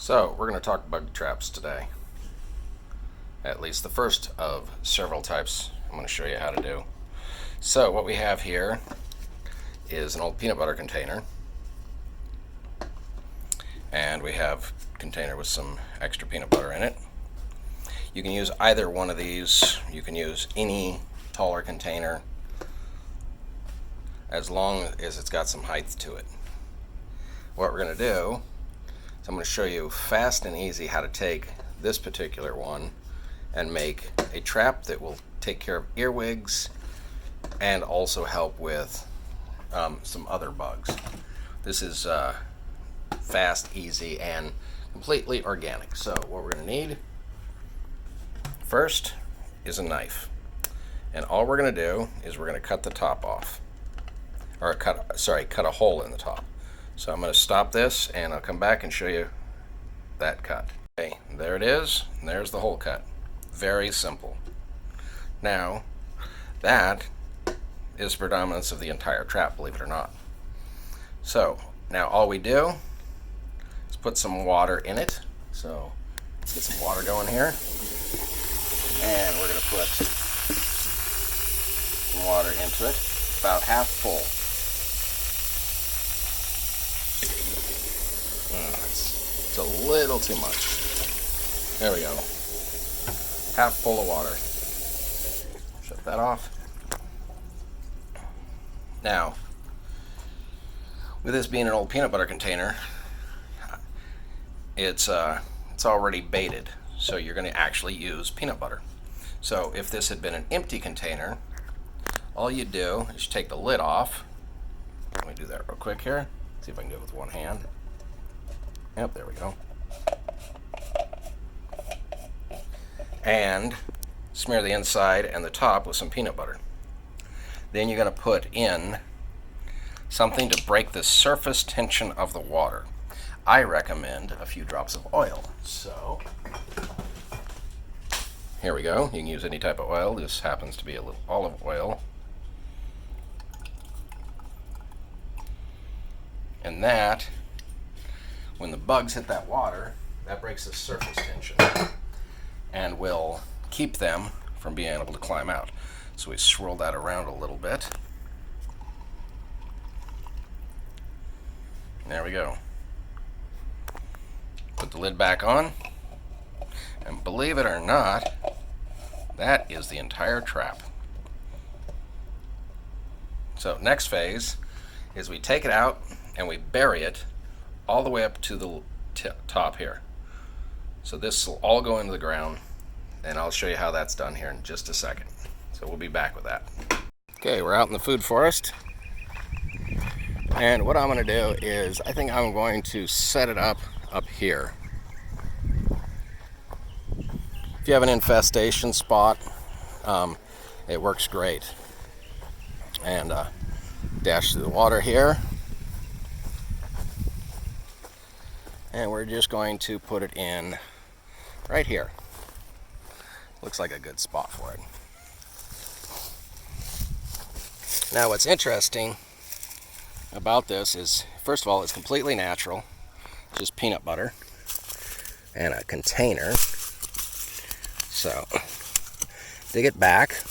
So, we're going to talk bug traps today. At least the first of several types I'm going to show you how to do. So, what we have here is an old peanut butter container. And we have a container with some extra peanut butter in it. You can use either one of these. You can use any taller container as long as it's got some height to it. What we're going to do is I'm going to show you fast and easy how to take this particular one and make a trap that will take care of earwigs and also help with some other bugs. This is fast, easy, and completely organic. So what we're going to need first is a knife. And all we're going to do is we're going to cut the top off. Or cut a hole in the top. So I'm going to stop this and I'll come back and show you that cut. Okay, there it is. And there's the hole cut. Very simple. Now, that is the predominance of the entire trap, believe it or not. So, now all we do is put some water in it. So, let's get some water going here. And we're going to put some water into it, about half full. It's a little too much. There we go. Half full of water. Shut that off. Now, with this being an old peanut butter container, it's already baited, so you're going to actually use peanut butter. So if this had been an empty container, all you do is take the lid off. Let me do that real quick here. See if I can do it with one hand. Yep, there we go. And smear the inside and the top with some peanut butter. Then you're going to put in something to break the surface tension of the water. I recommend a few drops of oil. So, here we go. You can use any type of oil. This happens to be a little olive oil. And that, when the bugs hit that water, that breaks the surface tension and will keep them from being able to climb out. So we swirl that around a little bit. There we go. Put the lid back on, and believe it or not, that is the entire trap. So next phase is we take it out and we bury it all the way up to the top here. So this will all go into the ground, and I'll show you how that's done here in just a second. So we'll be back with that. Okay, we're out in the food forest. And what I'm going to do is, I think I'm going to set it up here. If you have an infestation spot, it works great. And dash through the water here. And we're just going to put it in right here. Looks like a good spot for it. Now what's interesting about this is, first of all, it's completely natural. Just peanut butter and a container. So, dig it back.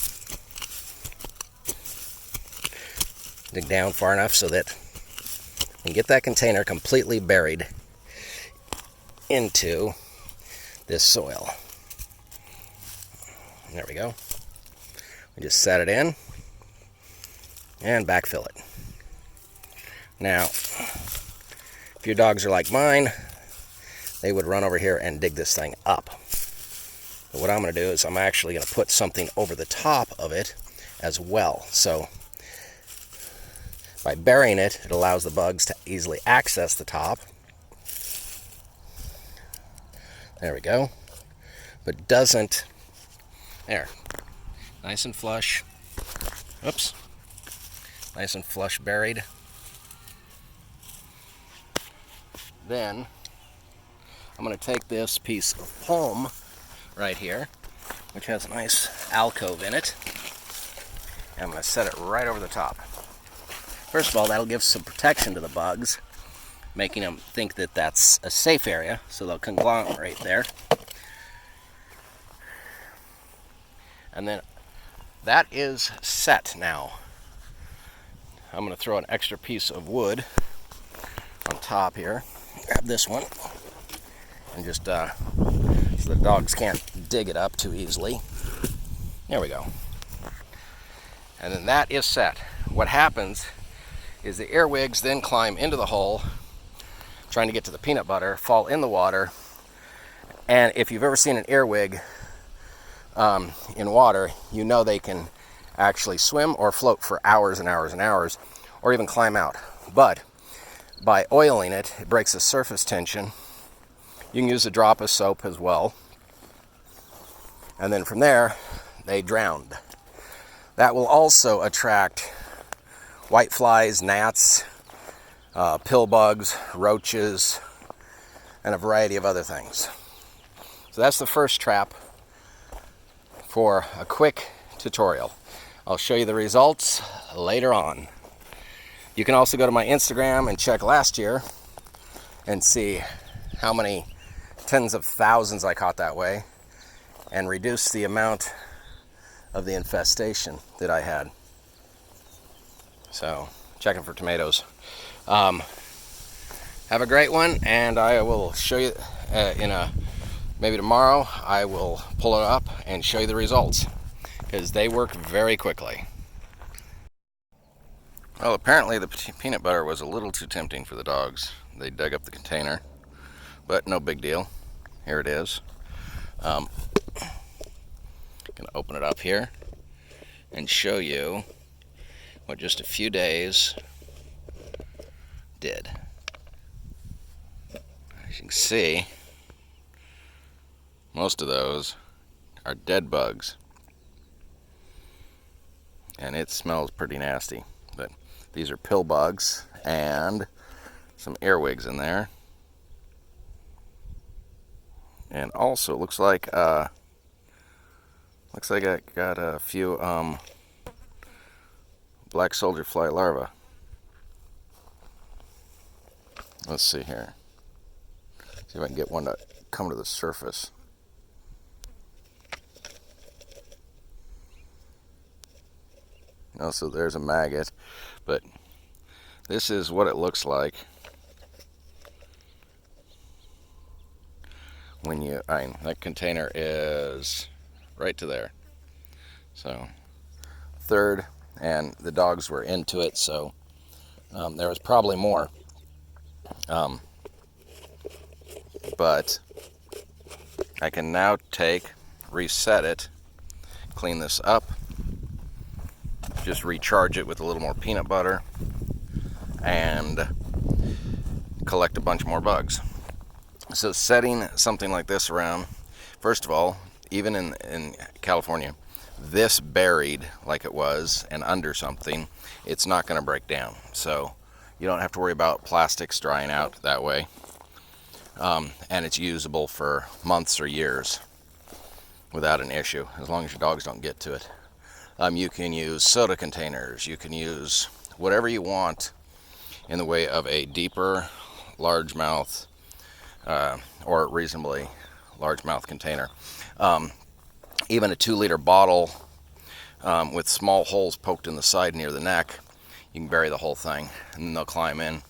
Dig down far enough so that you can get that container completely buried into this soil. There we go. We just set it in and backfill it. Now, if your dogs are like mine, they would run over here and dig this thing up. But what I'm going to do is I'm actually going to put something over the top of it as well. So by burying it, it allows the bugs to easily access the top. There we go. But doesn't, there, nice and flush. Oops. Nice and flush buried. Then I'm going to take this piece of palm right here, which has a nice alcove in it, and I'm going to set it right over the top. First of all, that'll give some protection to the bugs, making them think that that's a safe area, so they'll conglomerate there. And then that is set now. I'm going to throw an extra piece of wood on top here. Grab this one and just so the dogs can't dig it up too easily. There we go. And then that is set. What happens is the earwigs then climb into the hole, trying to get to the peanut butter, fall in the water, and if you've ever seen an earwig in water, you know they can actually swim or float for hours and hours and hours, or even climb out. But by oiling it, it breaks the surface tension. You can use a drop of soap as well. And then from there, they drowned. That will also attract white flies, gnats, pill bugs, roaches, and a variety of other things. So that's the first trap for a quick tutorial. I'll show you the results later on. You can also go to my Instagram and check last year and see how many tens of thousands I caught that way and reduce the amount of the infestation that I had. So, checking for tomatoes. Have a great one, and I will show you maybe tomorrow I will pull it up and show you the results, because they work very quickly. Well, apparently the peanut butter was a little too tempting for the dogs. They dug up the container, but no big deal. Here it is. Gonna open it up here and show you what just a few days did. As you can see, most of those are dead bugs, and it smells pretty nasty. But these are pill bugs and some earwigs in there, and also it looks like I got a few black soldier fly larvae. Let's see here. See if I can get one to come to the surface. Also, there's a maggot, but this is what it looks like when that container is right to there. So, third, and the dogs were into it, so there was probably more. But I can now reset it, clean this up, just recharge it with a little more peanut butter, and collect a bunch more bugs. So setting something like this around, first of all, even in California, this buried like it was and under something, it's not going to break down. So you don't have to worry about plastics drying out that way. And it's usable for months or years without an issue, as long as your dogs don't get to it. You can use soda containers. You can use whatever you want in the way of a deeper largemouth or reasonably largemouth container. Even a 2-liter bottle with small holes poked in the side near the neck, you can bury the whole thing and then they'll climb in.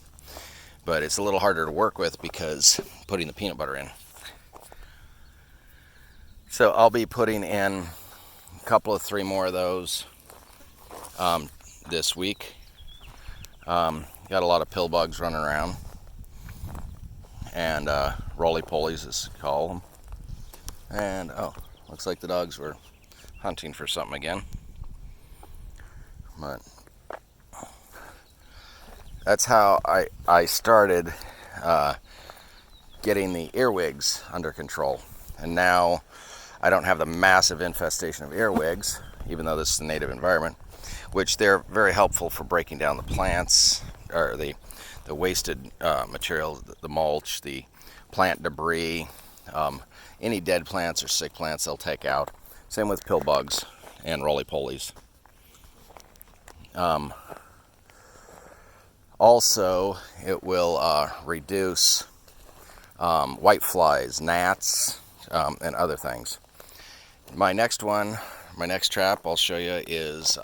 But it's a little harder to work with because putting the peanut butter in. So I'll be putting in a couple of 3 more of those this week. Got a lot of pill bugs running around, and roly-polies as you call them. And looks like the dogs were hunting for something again. But that's how I started getting the earwigs under control. And now I don't have the massive infestation of earwigs, even though this is the native environment, which they're very helpful for breaking down the plants, or the wasted materials, the mulch, the plant debris, any dead plants or sick plants they'll take out. Same with pill bugs and roly-polies. Also, it will reduce white flies, gnats, and other things. My next trap I'll show you is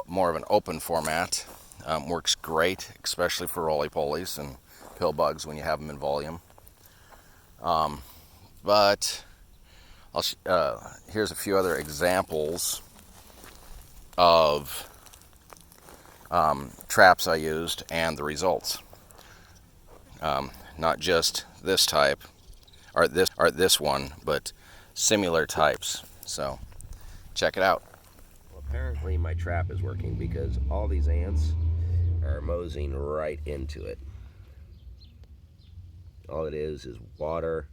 more of an open format. Works great, especially for roly-polies and pill bugs when you have them in volume. But here's a few other examples of traps I used and the results. Not just this type or this one, but similar types. So check it out. Well, apparently my trap is working because all these ants are moseying right into it. All it is water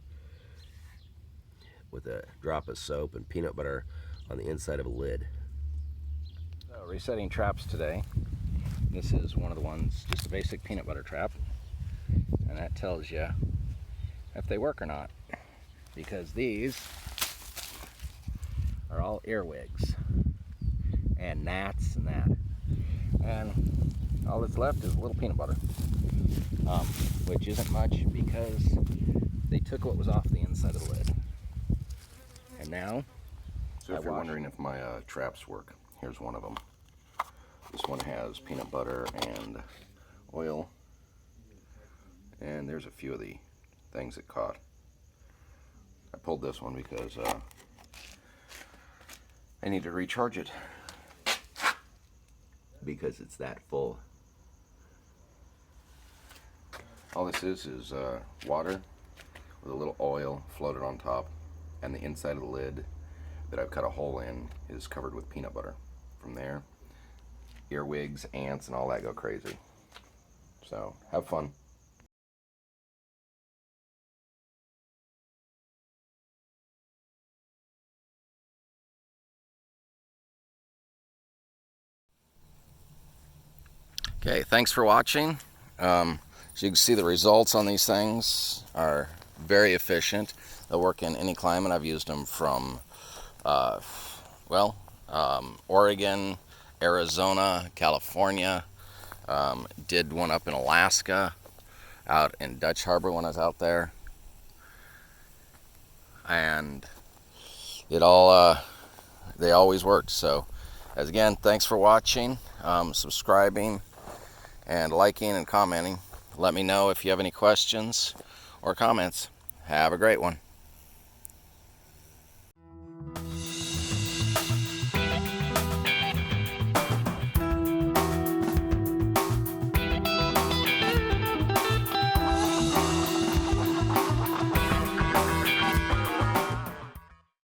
with a drop of soap and peanut butter on the inside of a lid. So, resetting traps today. This is one of the ones, just a basic peanut butter trap, and that tells you if they work or not, because these are all earwigs and gnats and that, and all that's left is a little peanut butter, which isn't much because they took what was off the inside of the lid. And now, so if you're wondering if my traps work, here's one of them. This one has peanut butter and oil, and there's a few of the things it caught. I pulled this one because I need to recharge it because it's that full. All this is water with a little oil floated on top, and the inside of the lid that I've cut a hole in is covered with peanut butter. From there, earwigs, ants, and all that go crazy. So have fun. Okay, thanks for watching. So you can see the results on these things are very efficient. They'll work in any climate. I've used them from, Oregon, Arizona, California. Did one up in Alaska, out in Dutch Harbor when I was out there. And it all, they always worked. So, as again, thanks for watching, subscribing, and liking and commenting. Let me know if you have any questions or comments. Have a great one.